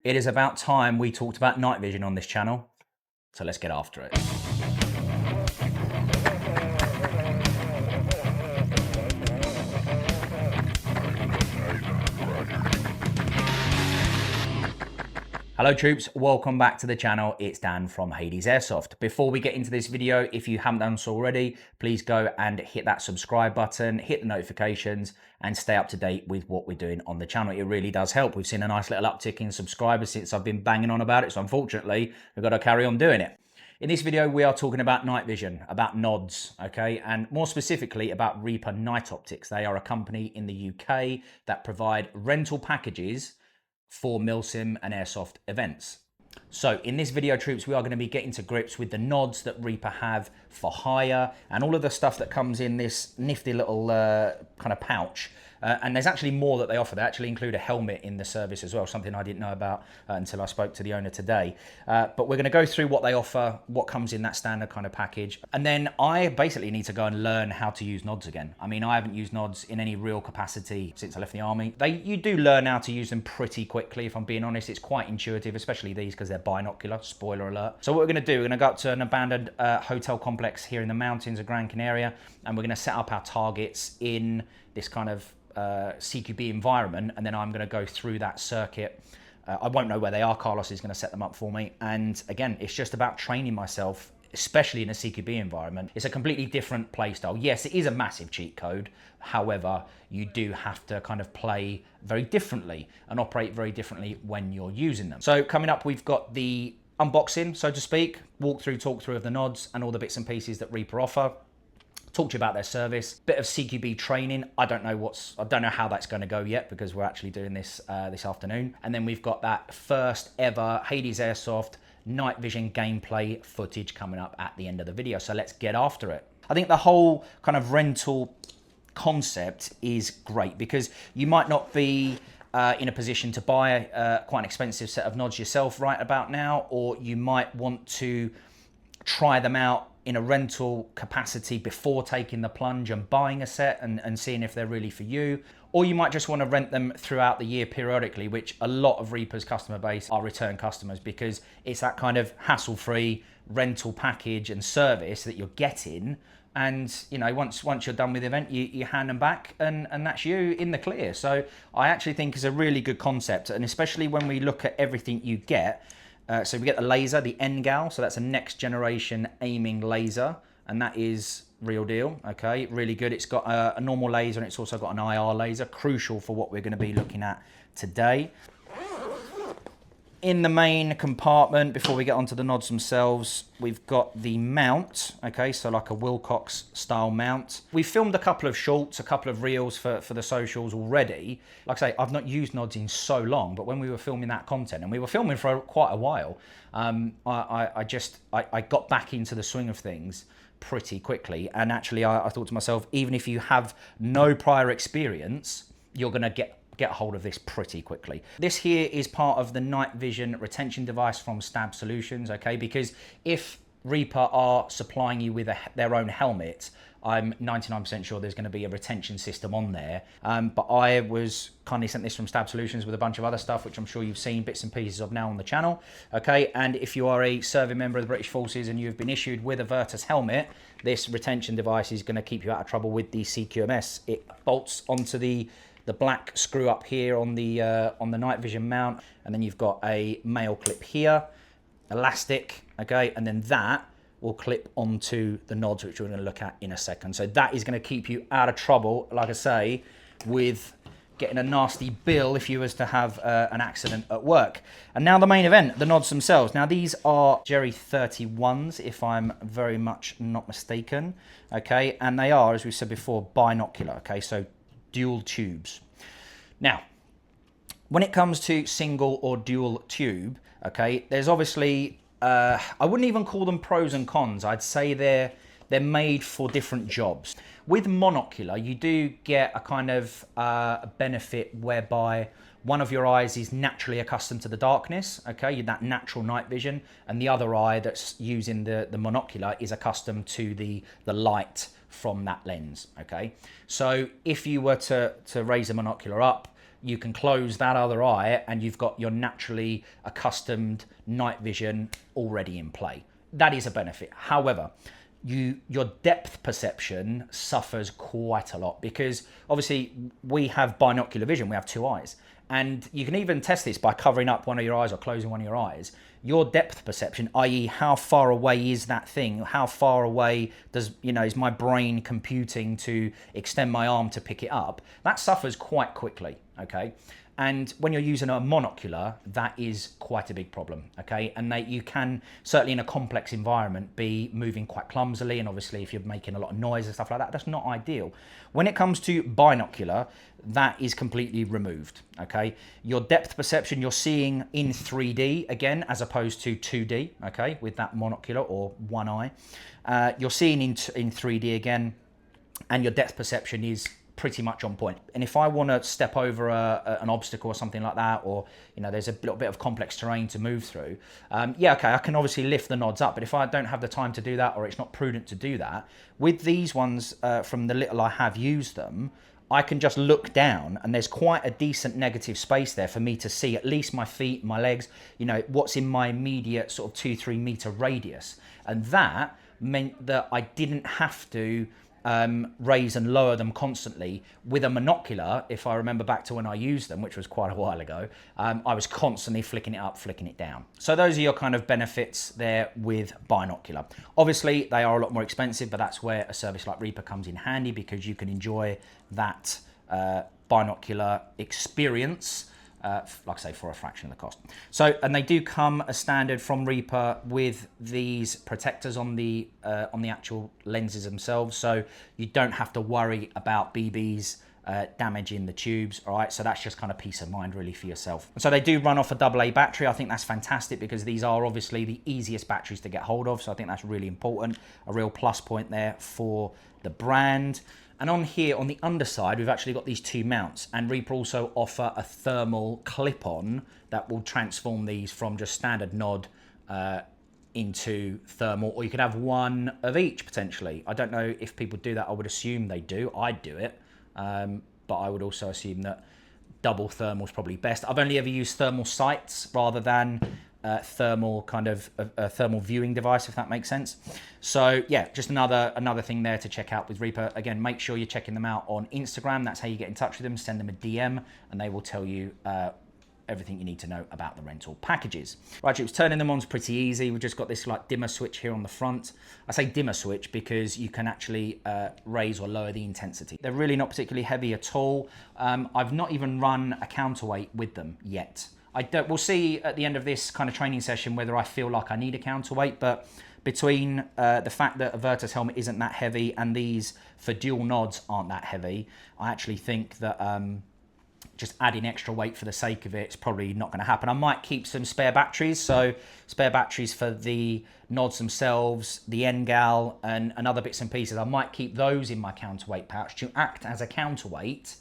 It is about time we talked about night vision on this channel, so let's get after it. Hello troops, welcome back to the channel. It's Dan from Hades Airsoft. Before we get into this video, if you haven't done so already, please go and hit that subscribe button, hit the notifications, and stay up to date with what we're doing on the channel. It really does help. We've seen a nice little uptick in subscribers since I've been banging on about it, so unfortunately, we've got to carry on doing it. In this video, we are talking about night vision, about nods, okay, and more specifically about Reaper Night Optics. They are a company in the UK that provide rental packages for Milsim and Airsoft events. So in this video, troops, we are going to be getting to grips with the nods that Reaper have for hire and all of the stuff that comes in this nifty little kind of pouch. And there's actually more that they offer. They actually include a helmet in the service as well, something I didn't know about until I spoke to the owner today. But we're going to go through what they offer, what comes in that standard kind of package. And then I basically need to go and learn how to use nods again. I mean, I haven't used nods in any real capacity since I left the army. You do learn how to use them pretty quickly, if I'm being honest. It's quite intuitive, especially these because they're binocular, spoiler alert. So what we're going to do, we're going to go up to an abandoned hotel complex here in the mountains of Gran Canaria, and we're going to set up our targets in this kind of CQB environment, and then I'm going to go through that circuit. I won't know where they are. Carlos is going to set them up for me. And again, it's just about training myself, especially in a CQB environment. It's a completely different play style. Yes, it is a massive cheat code. However, you do have to kind of play very differently and operate very differently when you're using them. So coming up, we've got the unboxing, so to speak, talk through of the nods and all the bits and pieces that Reaper offer. Talk to you about their service, bit of CQB training. I don't know how that's going to go yet because we're actually doing this this afternoon. And then we've got that first ever Hades Airsoft night vision gameplay footage coming up at the end of the video. So let's get after it. I think the whole kind of rental concept is great because you might not be in a position to buy quite an expensive set of nods yourself right about now, or you might want to try them out in a rental capacity before taking the plunge and buying a set and seeing if they're really for you. Or you might just want to rent them throughout the year periodically, which a lot of Reaper's customer base are return customers because it's that kind of hassle-free rental package and service that you're getting. And you know, once you're done with the event, you hand them back and that's you in the clear. So I actually think it's a really good concept, and especially when we look at everything you get. So we get the laser, the NGAL, so that's a next generation aiming laser, and that is real deal, okay, really good. It's got a normal laser and it's also got an IR laser, crucial for what we're going to be looking at today. In the main compartment, before we get onto the nods themselves, we've got the mount, okay, so like a Wilcox style mount. We filmed a couple of shorts, a couple of reels for the socials already. Like I say, I've not used nods in so long, but when we were filming that content, and we were filming for quite a while, I got back into the swing of things pretty quickly. And actually, I thought to myself, even if you have no prior experience, you're going to get a hold of this pretty quickly. This here is part of the night vision retention device from Stab Solutions, okay? Because if Reaper are supplying you with their own helmet, I'm 99% sure there's going to be a retention system on there. But I was kindly sent this from Stab Solutions with a bunch of other stuff, which I'm sure you've seen bits and pieces of now on the channel, okay? And if you are a serving member of the British Forces and you've been issued with a Virtus helmet, this retention device is going to keep you out of trouble with the CQMS. It bolts onto the black screw up here on the night vision mount, and then you've got a male clip here, elastic, okay, and then that will clip onto the nods, which we're going to look at in a second. So that is going to keep you out of trouble, like I say, with getting a nasty bill if you was to have an accident at work. And now the main event, the nods themselves. Now these are Jerry 31s, if I'm very much not mistaken, okay, and they are, as we said before, binocular, okay, so dual tubes. Now, when it comes to single or dual tube, okay, there's obviously, I wouldn't even call them pros and cons. I'd say they're made for different jobs. With monocular, you do get a kind of benefit whereby one of your eyes is naturally accustomed to the darkness, okay, that natural night vision, and the other eye that's using the monocular is accustomed to the light from that lens, okay? So if you were to raise the monocular up, you can close that other eye and you've got your naturally accustomed night vision already in play. That is a benefit. However, your depth perception suffers quite a lot because obviously we have binocular vision, we have two eyes. And you can even test this by covering up one of your eyes or closing one of your eyes. Your depth perception, i.e. how far away is that thing? How far away does, is my brain computing to extend my arm to pick it up? That suffers quite quickly, okay? And when you're using a monocular, that is quite a big problem, okay? And you can, certainly in a complex environment, be moving quite clumsily. And obviously, if you're making a lot of noise and stuff like that, that's not ideal. When it comes to binocular, that is completely removed, okay? Your depth perception, you're seeing in 3D again, as opposed to 2D, okay? With that monocular or one eye. You're seeing in 3D again, and your depth perception is pretty much on point. And if I want to step over an obstacle or something like that, or there's a little bit of complex terrain to move through, okay, I can obviously lift the nods up. But if I don't have the time to do that, or it's not prudent to do that, with these ones, from the little I have used them, I can just look down and there's quite a decent negative space there for me to see at least my feet, my legs, what's in my immediate sort of 2-3 meter radius. And that meant that I didn't have to raise and lower them constantly. With a monocular, if I remember back to when I used them, which was quite a while ago, I was constantly flicking it up, flicking it down. So those are your kind of benefits there with binocular. Obviously, they are a lot more expensive, but that's where a service like Reaper comes in handy, because you can enjoy that binocular experience, like I say, for a fraction of the cost. So, and they do come as standard from Reaper with these protectors on the actual lenses themselves, so you don't have to worry about BBs damaging the tubes. All right, so that's just kind of peace of mind really for yourself. And so they do run off a AA battery. I think that's fantastic, because these are obviously the easiest batteries to get hold of, so I think that's really important, a real plus point there for the brand. And on here, on the underside, we've actually got these two mounts, and Reaper also offer a thermal clip-on that will transform these from just standard nod into thermal, or you could have one of each potentially. I don't know if people do that. I would assume they do. I'd do it, but I would also assume that double thermal is probably best. I've only ever used thermal sights rather than thermal kind of a thermal viewing device, if that makes sense. So yeah, just another thing there to check out with Reaper. Again, make sure you're checking them out on Instagram. That's how you get in touch with them. Send them a DM and they will tell you everything you need to know about the rental packages. Right, troops, turning them on is pretty easy. We've just got this like dimmer switch here on the front. I say dimmer switch because you can actually raise or lower the intensity. They're really not particularly heavy at all. I've not even run a counterweight with them yet. We'll see at the end of this kind of training session whether I feel like I need a counterweight, but between the fact that a Virtus helmet isn't that heavy and these for dual nods aren't that heavy, I actually think that just adding extra weight for the sake of it is probably not going to happen. I might keep some spare batteries, so spare batteries for the nods themselves, the NGAL and other bits and pieces. I might keep those in my counterweight pouch to act as a counterweight,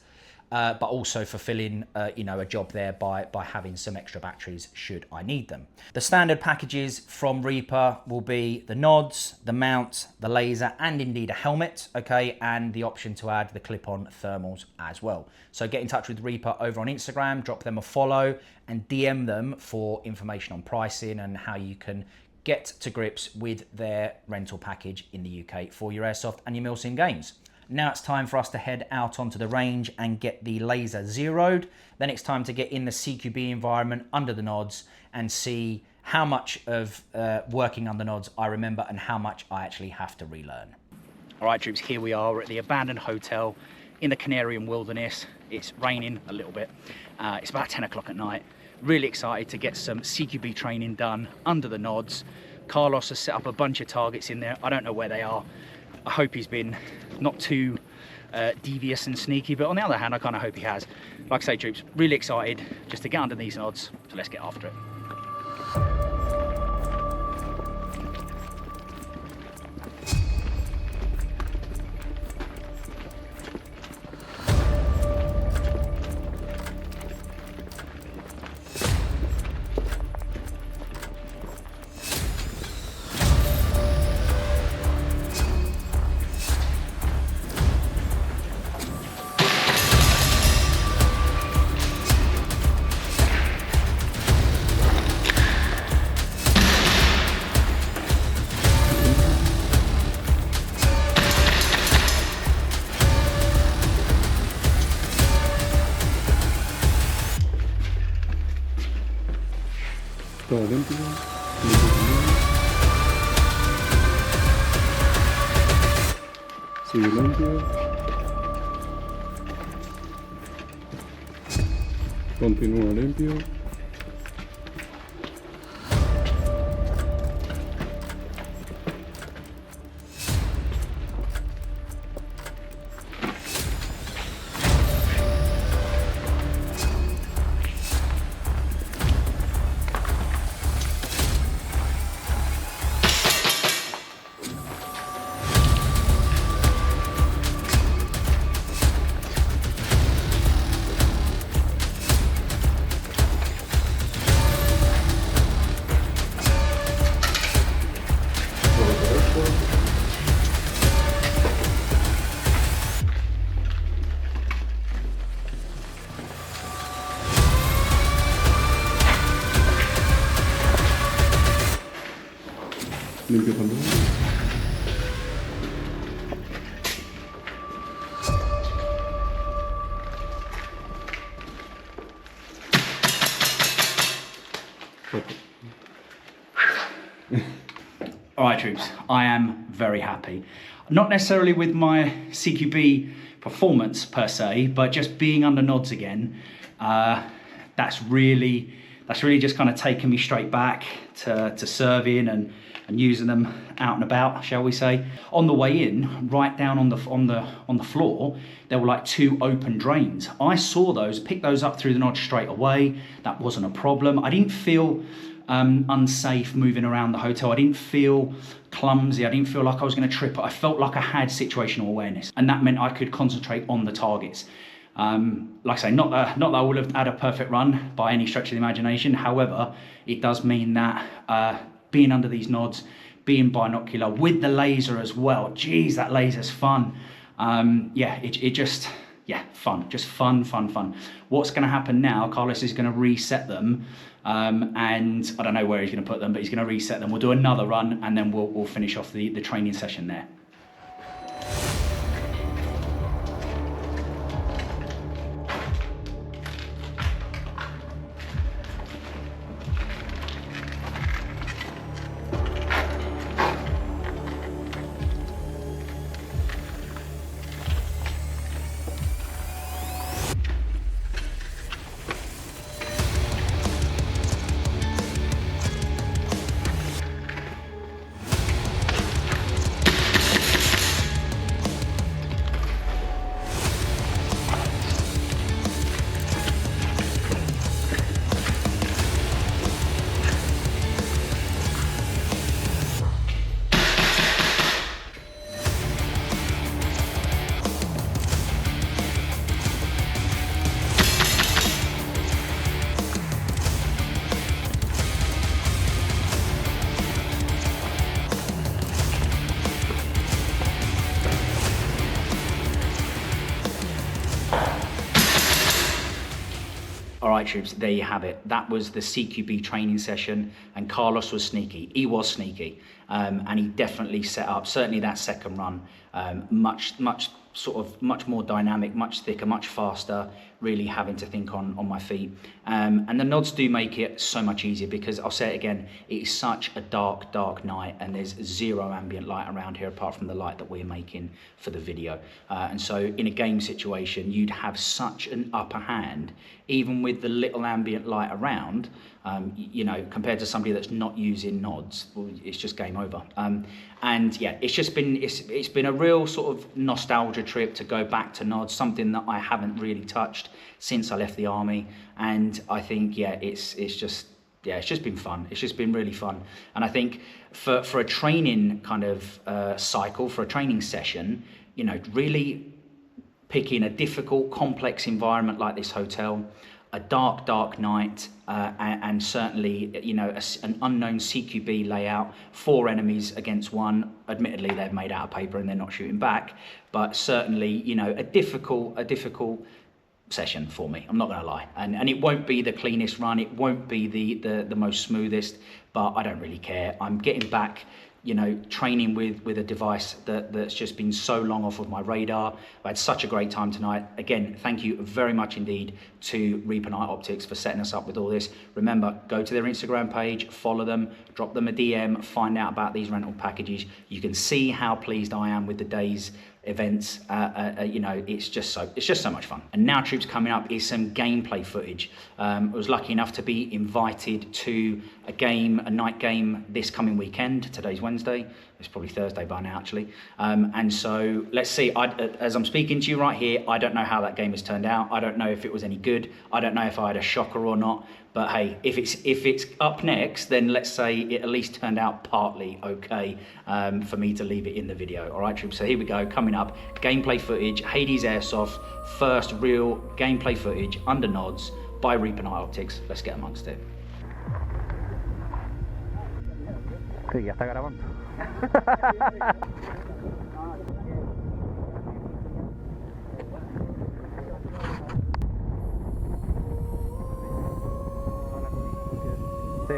but also fulfilling a job there by having some extra batteries should I need them. The standard packages from Reaper will be the nods, the mount, the laser, and indeed a helmet, okay, and the option to add the clip-on thermals as well. So get in touch with Reaper over on Instagram, drop them a follow, and DM them for information on pricing and how you can get to grips with their rental package in the UK for your Airsoft and your Milsim games. Now it's time for us to head out onto the range and get the laser zeroed. Then it's time to get in the CQB environment under the nods and see how much of working under nods I remember and how much I actually have to relearn. All right, troops, here we are. We're at the abandoned hotel in the Canarian wilderness. It's raining a little bit. It's about 10 o'clock at night. Really excited to get some CQB training done under the nods. Carlos has set up a bunch of targets in there. I don't know where they are. I hope he's been not too devious and sneaky, but on the other hand, I kind of hope he has. Like I say, troops, really excited just to get under these nods, so let's get after it. Todo limpio. Sigue limpio. Continúa limpio. Limpio también. All right, troops, I am very happy. Not necessarily with my CQB performance per se, but just being under nods again, that's really just kind of taken me straight back to serving and using them out and about, shall we say. On the way in, right down on the floor, there were like 2 open drains. I saw those, picked those up through the nod straight away. That wasn't a problem. I didn't feel unsafe moving around the hotel. I didn't feel clumsy. I didn't feel like I was going to trip. I felt like I had situational awareness, and that meant I could concentrate on the targets. Like I say, not that I would have had a perfect run by any stretch of the imagination. However, it does mean that being under these nods, being binocular with the laser as well. Geez, that laser's fun. Yeah, fun, just fun. What's going to happen now? Carlos is going to reset them, and I don't know where he's going to put them, but he's going to reset them. We'll do another run, and then we'll finish off the training session there. All right, troops, there you have it. That was the CQB training session, and Carlos was sneaky. He was sneaky, and he definitely set up, certainly that second run, much more dynamic, much thicker, much faster, really having to think on my feet. And the nods do make it so much easier, because I'll say it again, it is such a dark night, and there's zero ambient light around here apart from the light that we're making for the video. And so in a game situation, you'd have such an upper hand, even with the little ambient light around, you know, compared to somebody that's not using nods. Well, it's just game over. And yeah, it's been a real sort of nostalgia trip to go back to nods, something that I haven't really touched since I left the army. And I think, yeah, it's just been fun. It's just been really fun. And I think for a training kind of cycle, for a training session, you know, really picking a difficult, complex environment like this hotel, a dark night, and certainly, you know, an unknown CQB layout, 4 enemies against 1. Admittedly, they're made out of paper and they're not shooting back, but certainly, you know, a difficult session for me. I'm not going to lie, and it won't be the cleanest run. It won't be the most smoothest, but I don't really care. I'm getting back you know, training with a device that's just been so long off of my radar. I had such a great time tonight. Again, thank you very much indeed to Reaper Night Optics for setting us up with all this. Remember, go to their Instagram page, follow them, drop them a DM, find out about these rental packages. You can see how pleased I am with the day's events. You know, it's just so much fun. And now, troops, coming up is some gameplay footage. I was lucky enough to be invited to a night game this coming weekend. Today's Wednesday. It's probably Thursday by now, actually. And so let's see. As I'm speaking to you right here, I don't know how that game has turned out. I don't know if it was any good. I don't know if I had a shocker or not. But hey, if it's up next, then let's say it at least turned out partly okay for me to leave it in the video. All right, troops. So here we go. Coming up, gameplay footage. Hades Airsoft, first real gameplay footage under nods by Reaper Night Optics. Let's get amongst it. Sí, ya está grabando. Sí.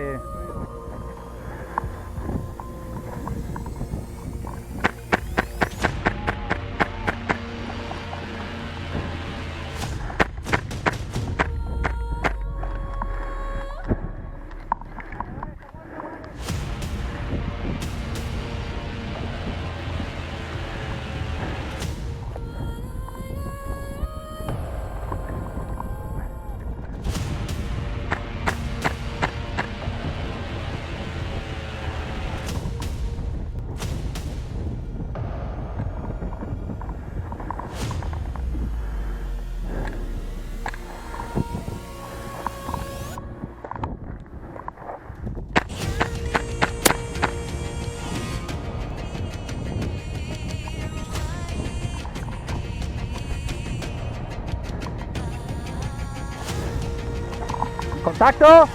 Contacto.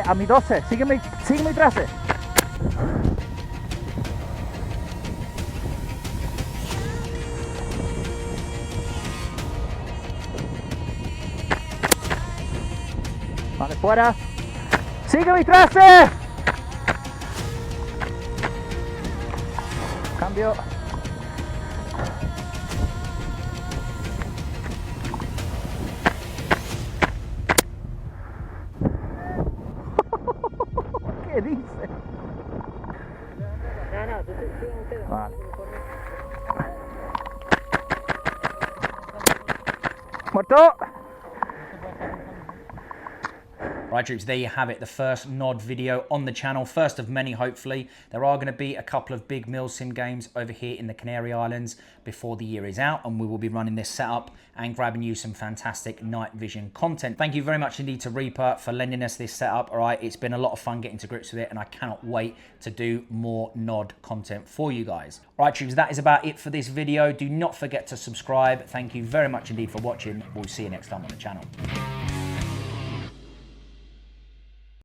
A mi 12. Sígueme y 13. Vale, fuera. Sígueme y 13. Cambio. ¿Qué dice? No, tú sigan ustedes. Vale. Muerto. Right, troops, there you have it, the first NOD video on the channel, first of many, hopefully. There are going to be a couple of big Milsim games over here in the Canary Islands before the year is out, and we will be running this setup and grabbing you some fantastic night vision content. Thank you very much indeed to Reaper for lending us this setup. All right, it's been a lot of fun getting to grips with it, and I cannot wait to do more NOD content for you guys. All right, troops, that is about it for this video. Do not forget to subscribe. Thank you very much indeed for watching. We'll see you next time on the channel.